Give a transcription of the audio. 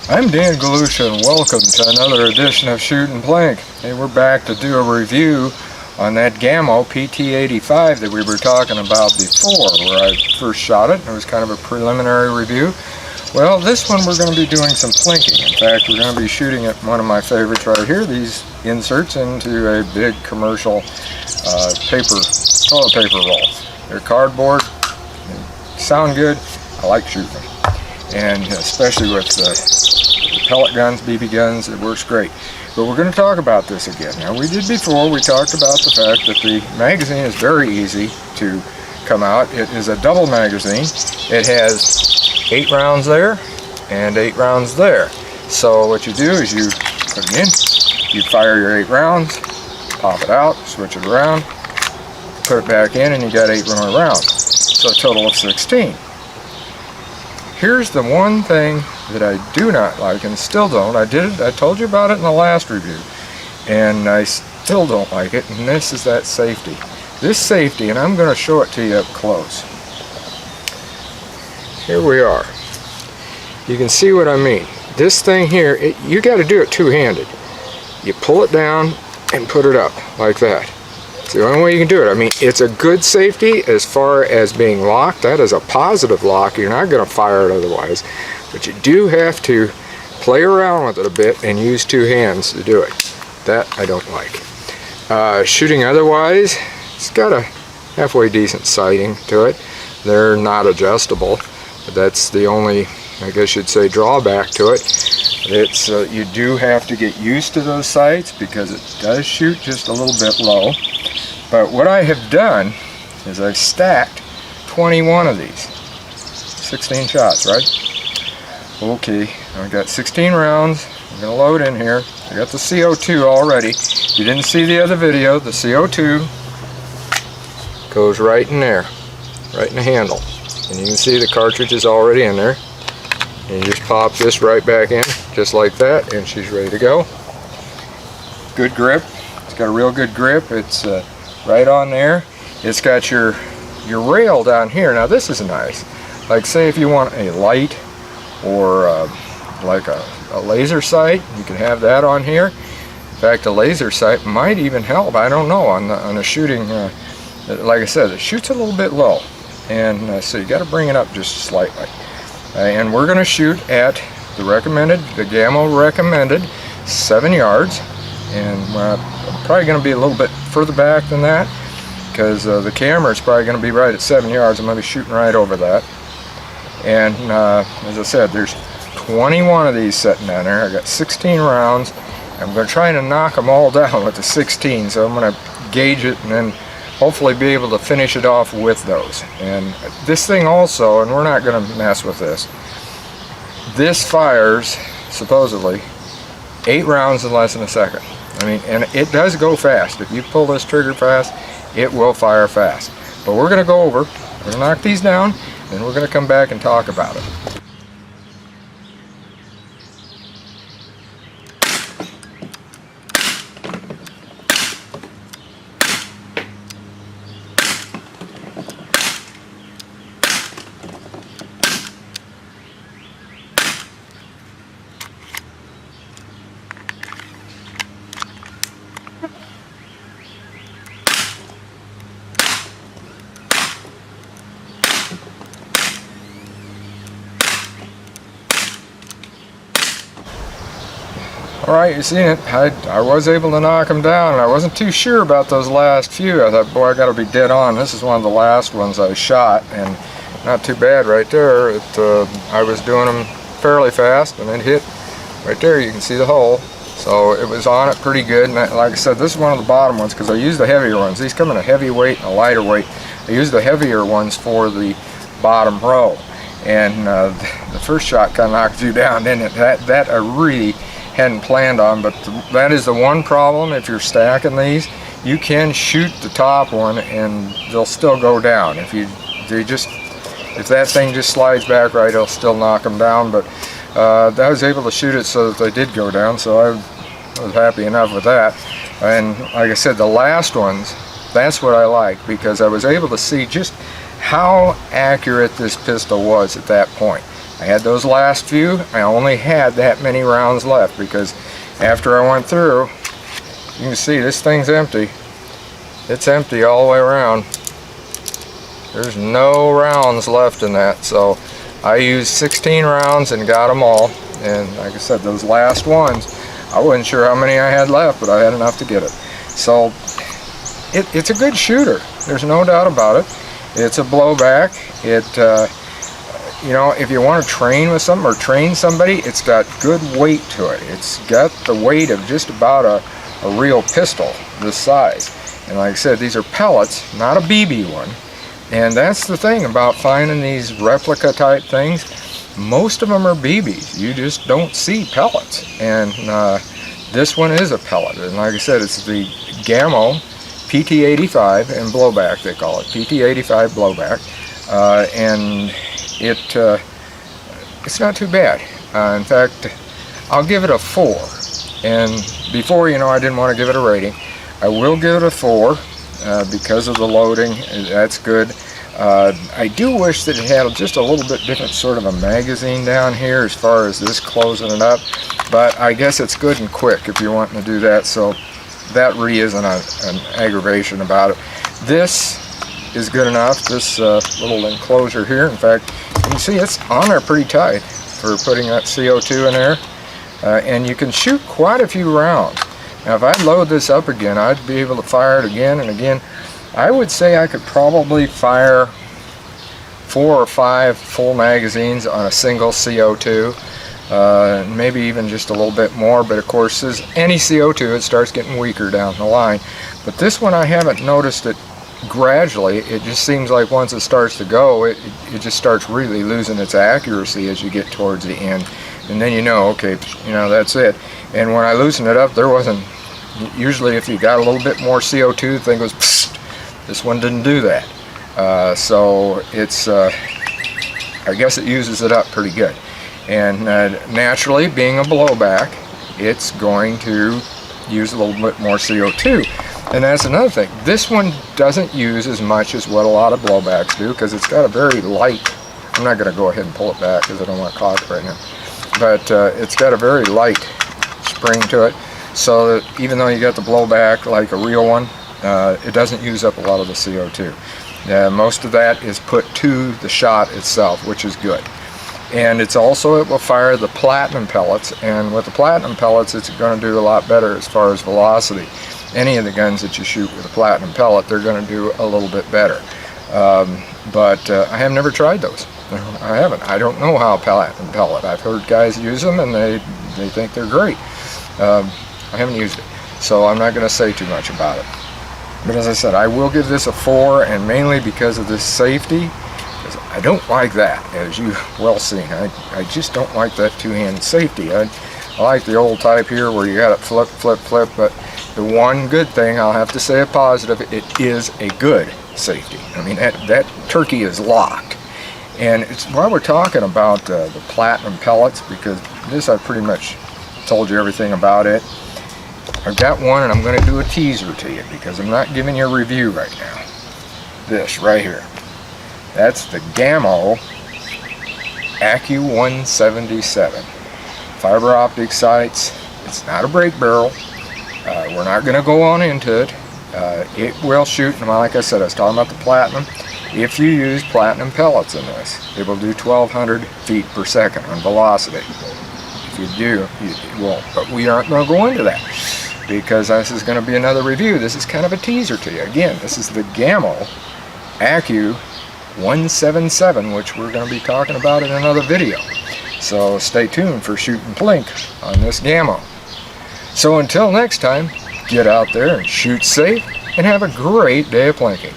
I'm Dan Galusha and welcome to another edition of Shoot and Plink. Hey, we're back to do a review on that Gamo PT85 that we were talking about before, where I first shot it. It was kind of a preliminary review. Well, this one we're going to be doing some plinking. In fact, we're going to be shooting at one of my favorites right here, these inserts into a big commercial toilet paper roll. They're cardboard, they sound good, I like shooting them. And especially with the pellet guns, BB guns, it works great. But we're going to talk about this again. Now, we did before, we talked about the fact that the magazine is very easy to come out. It is a double magazine. It has 8 rounds there and 8 rounds there. So what you do is you put it in, you fire your 8 rounds, pop it out, switch it around, put it back in, and you got 8 more rounds. So a total of 16. Here's the one thing that I do not like and still don't. I told you about it in the last review, and I still don't like it, and this is that safety. This safety, and I'm going to show it to you up close. Here we are. You can see what I mean. This thing here, you got to do it two-handed. You pull it down and put it up like that. It's the only way you can do it. I mean, it's a good safety as far as being locked. That is a positive lock. You're not going to fire it otherwise. But you do have to play around with it a bit and use 2 hands to do it. That I don't like. Shooting otherwise, it's got a halfway decent sighting to it. They're not adjustable. But that's the only, I guess you'd say, drawback to it. It's you do have to get used to those sights because it does shoot just a little bit low. But what I have done is I've stacked 21 of these. 16 shots, right? Okay, I've got 16 rounds. I'm going to load in here. I got the CO2 already. If you didn't see the other video, the CO2 goes right in there, right in the handle. And you can see the cartridge is already in there. And you just pop this right back in, just like that, and she's ready to go. Good grip. It's got a real good grip. It's right on there. It's got your rail down here. Now this is nice. Like say if you want a light or like a laser sight, you can have that on here. In fact, a laser sight might even help. I don't know on the shooting. Like I said, it shoots a little bit low, and so you got to bring it up just slightly. And we're going to shoot at the Gamo recommended 7 yards, and I'm probably going to be a little bit further back than that because the camera is probably going to be right at 7 yards. I'm going to be shooting right over that. And as I said, there's 21 of these sitting down there. I got 16 rounds. I'm going to try to knock them all down with the 16, so I'm going to gauge it and then hopefully be able to finish it off with those. And this thing also, and we're not going to mess with this, this fires supposedly 8 rounds in less than a second. I mean, and it does go fast. If you pull this trigger fast, it will fire fast. But we're going to go over, we're going to knock these down, and we're going to come back and talk about it. Alright, you seen it. I was able to knock them down, and I wasn't too sure about those last few. I thought, boy, I got to be dead on. This is one of the last ones I shot, and not too bad right there. I was doing them fairly fast, and it hit right there. You can see the hole. So it was on it pretty good, and like I said, this is one of the bottom ones because I used the heavier ones. These come in a heavy weight and a lighter weight. I used the heavier ones for the bottom row, and the first shot kind of knocked you down, didn't it? That I really hadn't planned on, but that is the one problem. If you're stacking these, you can shoot the top one and they'll still go down. If that thing just slides back right, it'll still knock them down. But I was able to shoot it so that they did go down, so I was happy enough with that. And like I said, the last ones, that's what I like, because I was able to see just how accurate this pistol was at that point. I had those last few. I only had that many rounds left because after I went through, you can see this thing's empty. It's empty all the way around. There's no rounds left in that, so I used 16 rounds and got them all. And like I said, those last ones, I wasn't sure how many I had left, but I had enough to get it. So it's a good shooter. There's no doubt about it. It's a blowback. You know, if you want to train with something or train somebody, it's got good weight to it. It's got the weight of just about a real pistol this size. And like I said, these are pellets, not a BB one. And that's the thing about finding these replica type things. Most of them are BBs. You just don't see pellets. And this one is a pellet. And like I said, it's the Gamo PT85 and blowback, they call it. PT85 blowback. And it's not too bad. In fact, I'll give it a 4. And before, you know, I didn't want to give it a rating. I will give it a 4 because of the loading. That's good. I do wish that it had just a little bit different sort of a magazine down here as far as this closing it up, but I guess it's good and quick if you're wanting to do that, so that really isn't an aggravation about it. This is good enough, this little enclosure here. In fact, you can see it's on there pretty tight for putting that CO2 in there, and you can shoot quite a few rounds. Now if I load this up again, I'd be able to fire it again and again. I would say I could probably fire 4 or 5 full magazines on a single CO2, maybe even just a little bit more, but of course as any CO2 it starts getting weaker down the line. But this one I haven't noticed it gradually. It just seems like once it starts to go, it just starts really losing its accuracy as you get towards the end. And then you know, okay, you know, that's it. And when I loosened it up, there wasn't, usually if you got a little bit more CO2, the thing goes psst. This one didn't do that. So it's, I guess it uses it up pretty good. And naturally, being a blowback, it's going to use a little bit more CO2. And that's another thing. This one doesn't use as much as what a lot of blowbacks do because it's got a very light, I'm not going to go ahead and pull it back because I don't want to clog it right now. But it's got a very light spring to it, so that even though you got the blowback like a real one, it doesn't use up a lot of the CO2. Most of that is put to the shot itself, which is good. And it's also, it will fire the platinum pellets, and with the platinum pellets it's going to do a lot better as far as velocity. Any of the guns that you shoot with a platinum pellet, they're going to do a little bit better. But I have never tried those. I haven't. I don't know how platinum pellet. I've heard guys use them and they think they're great. I haven't used it, so I'm not going to say too much about it. But as I said, I will give this a 4, and mainly because of this safety. Because I don't like that, as you well seen. I just don't like that two-handed safety. I like the old type here where you got it flip, flip, flip. But the one good thing, I'll have to say a positive, it is a good safety. I mean, that turkey is locked. And it's while we're talking about the platinum pellets, because this I pretty much told you everything about it. I've got one, and I'm going to do a teaser to you because I'm not giving you a review right now. This right here. That's the Gamo Accu 177. Fiber optic sights. It's not a brake barrel. We're not going to go on into it. It will shoot, and like I said, I was talking about the platinum. If you use platinum pellets in this, it will do 1,200 feet per second on velocity. If you do, it will. But we aren't going to go into that because this is going to be another review. This is kind of a teaser to you. Again, this is the Gamo Accu 177, which we're going to be talking about in another video. So stay tuned for Shoot and Plink on this Gamo. So until next time, get out there and shoot safe and have a great day of plinking.